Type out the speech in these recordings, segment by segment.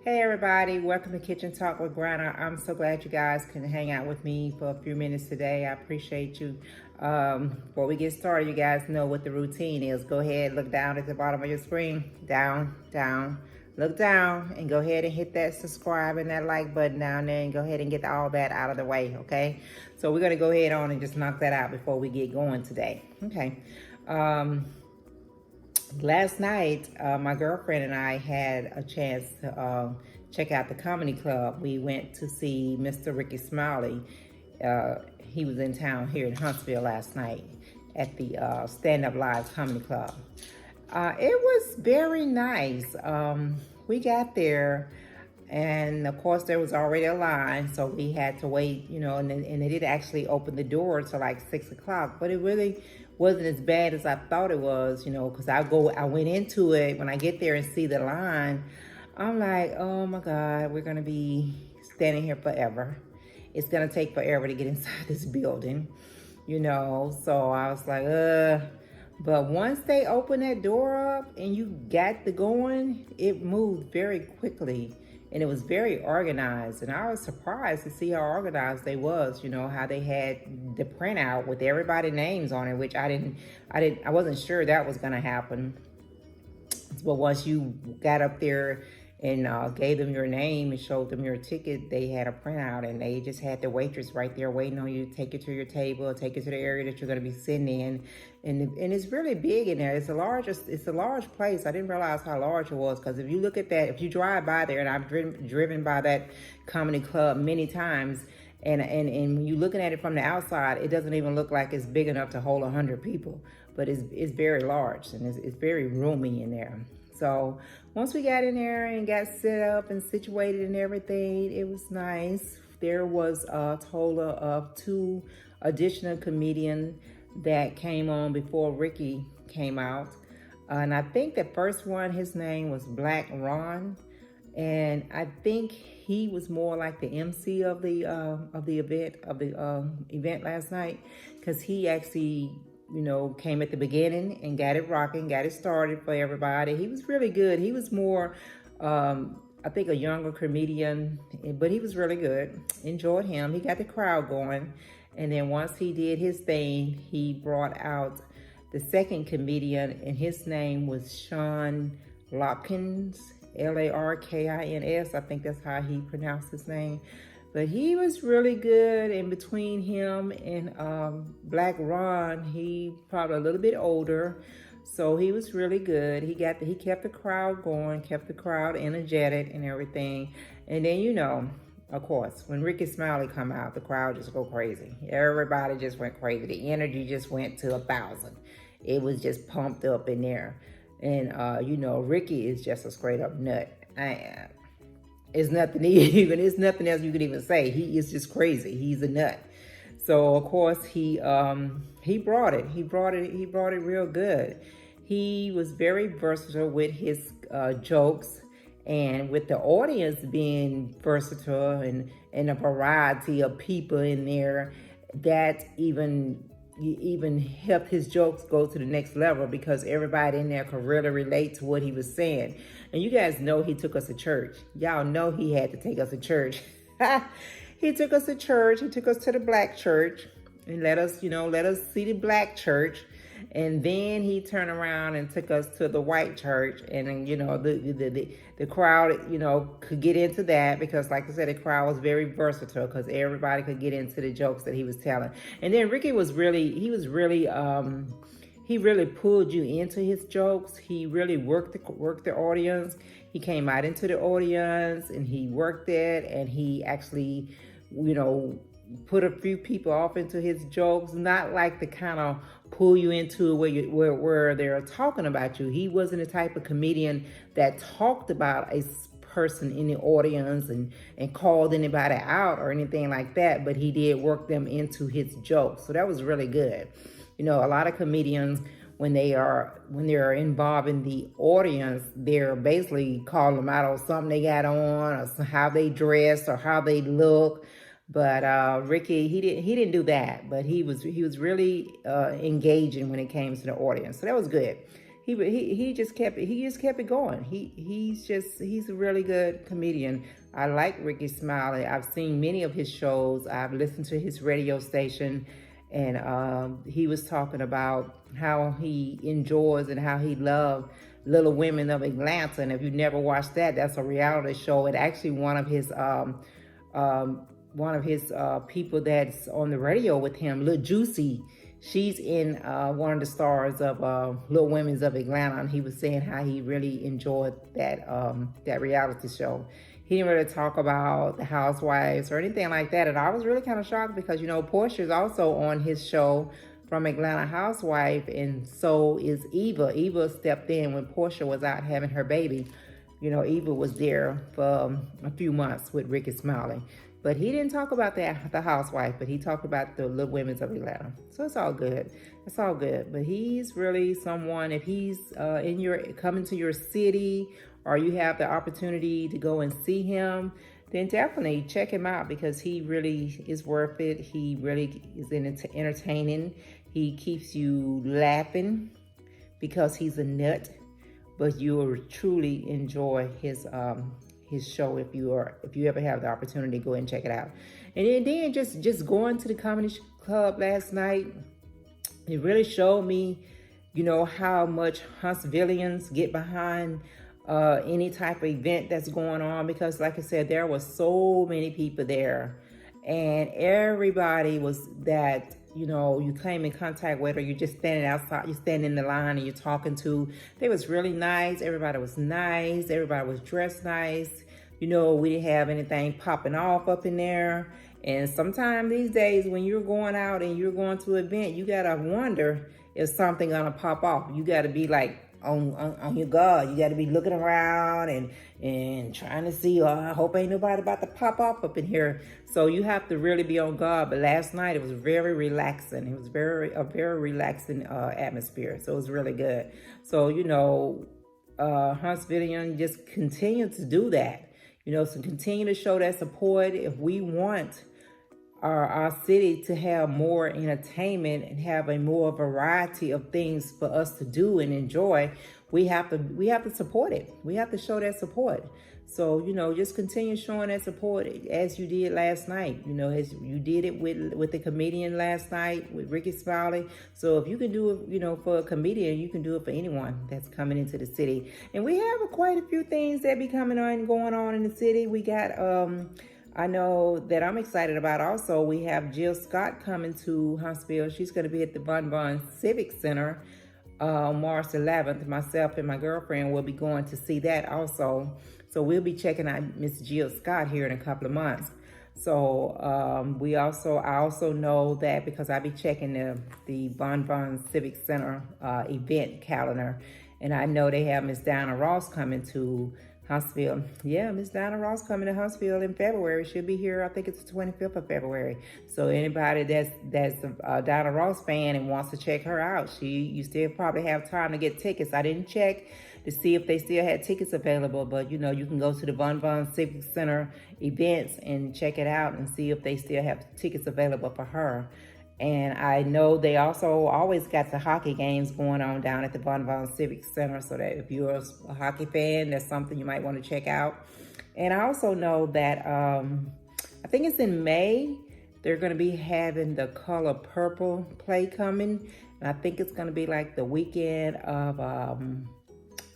Hey everybody, welcome to Kitchen Talk with Granna. I'm so glad you guys can hang out with me for a few minutes today. I appreciate you. Before we get started, you guys know what the routine is. Go ahead, look down at the bottom of your screen. Down, look down, and go ahead and hit that subscribe and that like button down there, and go ahead and get all that out of the way, okay? So we're gonna go ahead on and just knock that out before we get going today, okay? Last night, my girlfriend and I had a chance to check out the comedy club. We went to see Mr. Rickey Smiley. He was in town here in Huntsville last night at the Stand Up Live Comedy Club. It was very nice. We got there, and of course there was already a line, so we had to wait, you know, and they did actually open the door to like 6 o'clock, but it really wasn't as bad as I thought it was, you know, because I went into it, when I get there and see the line, I'm like, oh my God, we're gonna be standing here forever. It's gonna take forever to get inside this building, you know, so I was like, but once they opened that door up and you got the going, it moved very quickly. And it was very organized, and I was surprised to see how organized they was, you know, how they had the printout with everybody's names on it, which I wasn't sure that was gonna happen. But once you got up there and gave them your name and showed them your ticket, they had a printout, and they just had the waitress right there waiting on you to take you to your table, take you to the area that you're going to be sitting in, and it's really big in there. It's a large place. I didn't realize how large it was, because if you look at that, if you drive by there, and I've driven by that comedy club many times, and when you're looking at it from the outside, it doesn't even look like it's big enough to hold 100 people, but it's very large, and it's very roomy in there. So once we got in there and got set up and situated and everything, it was nice. There was a total of 2 additional comedians that came on before Rickey came out. And I think the first one, his name was Black Ron. And I think he was more like the MC of the event last night, because he actually, you know, came at the beginning and got it rocking, got it started for everybody. He was really good. He was more, I think, a younger comedian, but he was really good. Enjoyed him. He got the crowd going. And then once he did his thing, he brought out the second comedian, and his name was Sean Larkins, Larkins. I think that's how he pronounced his name. But he was really good. In between him and Black Ron, he probably a little bit older, so he was really good. He kept the crowd going, kept the crowd energetic and everything. And then, you know, of course, when Rickey Smiley come out, the crowd just go crazy. Everybody just went crazy. The energy just went to 1,000. It was just pumped up in there. And you know, Rickey is just a straight up nut. It's nothing else you could even say. He is just crazy. He's a nut. So of course he brought it. He brought it real good. He was very versatile with his jokes, and with the audience being versatile and a variety of people in there, that even helped his jokes go to the next level, because everybody in there could really relate to what he was saying. And you guys know he took us to church. Y'all know he had to take us to church. He took us to church. He took us to the black church and let us see the black church. And then he turned around and took us to the white church. And, you know, the crowd, you know, could get into that, because, like I said, the crowd was very versatile, because everybody could get into the jokes that he was telling. And then Rickey he really pulled you into his jokes. He really worked the audience. He came out into the audience and he worked it, and he actually, you know, put a few people off into his jokes, not like the kind of pull you into where they're talking about you. He wasn't the type of comedian that talked about a person in the audience and called anybody out or anything like that, but he did work them into his jokes. So that was really good. You know, a lot of comedians, when they're involved in the audience, they're basically calling them out on something they got on, or how they dress, or how they look. But Rickey, he didn't do that, but he was really engaging when it came to the audience. So that was good. he just kept it going. He's a really good comedian. I like Rickey Smiley. I've seen many of his shows. I've listened to his radio station, and he was talking about how he enjoys and how he loved Little Women of Atlanta. And if you never watched that, that's a reality show. And actually, one of his people that's on the radio with him, Lil Juicy, she's in one of the stars of Little Women's of Atlanta, and he was saying how he really enjoyed that reality show. He didn't really talk about the housewives or anything like that, and I was really kind of shocked because, you know, Portia is also on his show from Atlanta Housewife, and so is Eva. Eva stepped in when Portia was out having her baby. You know, Eva was there for a few months with Rickey Smiley. But he didn't talk about the housewife, but he talked about the Little Women's of Atlanta. So it's all good. It's all good. But he's really someone, if he's coming to your city, or you have the opportunity to go and see him, then definitely check him out, because he really is worth it. He really is entertaining. He keeps you laughing because he's a nut, but you'll truly enjoy his show if you ever have the opportunity to go and check it out. And then just going to the comedy club last night, it really showed me, you know, how much Huntsvillians get behind any type of event that's going on, because like I said, there was so many people there, and everybody was that, you know, you came in contact with, or you're just standing outside, you're standing in the line and you're talking to. They was really nice. Everybody was nice. Everybody was dressed nice. You know, we didn't have anything popping off up in there. And sometimes these days when you're going out and you're going to an event, you got to wonder if something going to pop off. You got to be like on your guard. You got to be looking around and trying to see, oh, I hope ain't nobody about to pop off up in here. So you have to really be on guard. But last night it was very relaxing. It was a very relaxing atmosphere. So it was really good. So, you know, Huntsville just continue to do that. You know, so continue to show that support. If we want our city to have more entertainment and have a more variety of things for us to do and enjoy, we have to support it. We have to show that support. So, you know, just continue showing that support as you did last night. You know, as you did it with the comedian last night, with Rickey Smiley. So if you can do it, you know, for a comedian, you can do it for anyone that's coming into the city. And we have quite a few things that be coming on and going on in the city. We got I know that I'm excited about also. We have Jill Scott coming to Huntsville. She's going to be at the Bon Bon Civic Center March 11th. Myself and my girlfriend will be going to see that also. So we'll be checking out Miss Jill Scott here in a couple of months. So I also know that because I be checking the Bon Bon Civic Center event calendar, and I know they have Miss Diana Ross coming to Huntsville. Yeah, Miss Diana Ross coming to Huntsville in February. She'll be here, I think it's the 25th of February. So anybody that's a Diana Ross fan and wants to check her out, you still probably have time to get tickets. I didn't check to see if they still had tickets available, but you know, you can go to the Bon Bon Civic Center events and check it out and see if they still have tickets available for her. And I know they also always got the hockey games going on down at the Bon Bon Civic Center, so that if you're a hockey fan, that's something you might want to check out. And I also know that I think it's in May, they're going to be having the Color Purple play coming. And I think it's going to be like the weekend of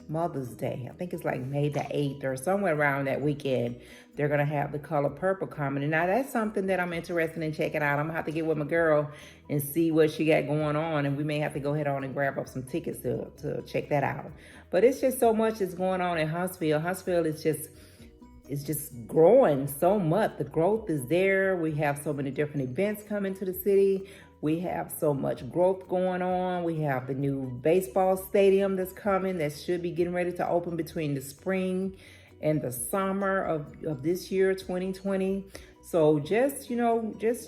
Mother's Day. I think it's like May the 8th or somewhere around that weekend. They're going to have the Color Purple coming. And now that's something that I'm interested in checking out. I'm going to have to get with my girl and see what she got going on. And we may have to go ahead on and grab up some tickets to check that out. But it's just so much that's going on in Huntsville. Huntsville is just growing so much. The growth is there. We have so many different events coming to the city. We have so much growth going on. We have the new baseball stadium that's coming that should be getting ready to open between the spring and the summer of this year, 2020. So just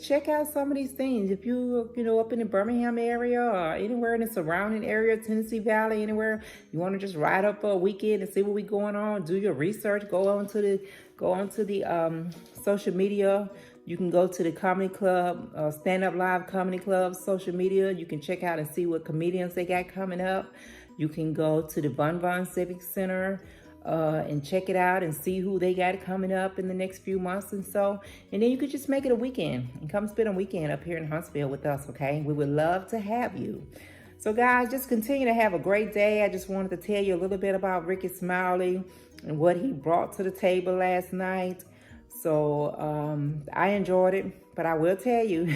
check out some of these things. If you up in the Birmingham area or anywhere in the surrounding area, Tennessee Valley, anywhere, you want to just ride up for a weekend and see what we going on, do your research, go onto the social media. You can go to the comedy club, Stand Up Live Comedy Club social media. You can check out and see what comedians they got coming up. You can go to the Von Von Civic Center and check it out and see who they got coming up in the next few months and so. And then you could just make it a weekend and come spend a weekend up here in Huntsville with us, okay? We would love to have you. So guys, just continue to have a great day. I just wanted to tell you a little bit about Rickey Smiley and what he brought to the table last night. So I enjoyed it, but I will tell you,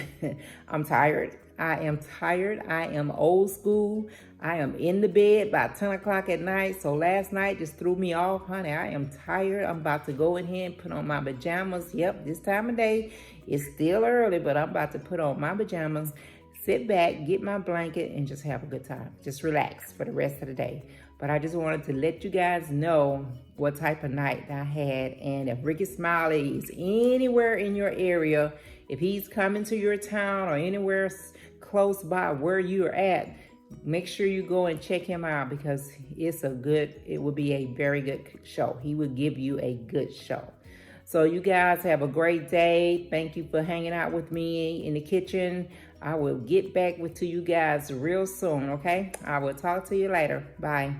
I'm tired. I am tired. I am old school. I am in the bed by 10 o'clock at night. So last night just threw me off, honey. I am tired. I'm about to go in here and put on my pajamas. Yep, this time of day, it's still early, but I'm about to put on my pajamas, sit back, get my blanket, and just have a good time. Just relax for the rest of the day. But I just wanted to let you guys know what type of night I had. And if Rickey Smiley is anywhere in your area, if he's coming to your town or anywhere close by where you're at, make sure you go and check him out because it will be a very good show. He will give you a good show. So you guys have a great day. Thank you for hanging out with me in the kitchen. I will get back to you guys real soon, okay? I will talk to you later. Bye.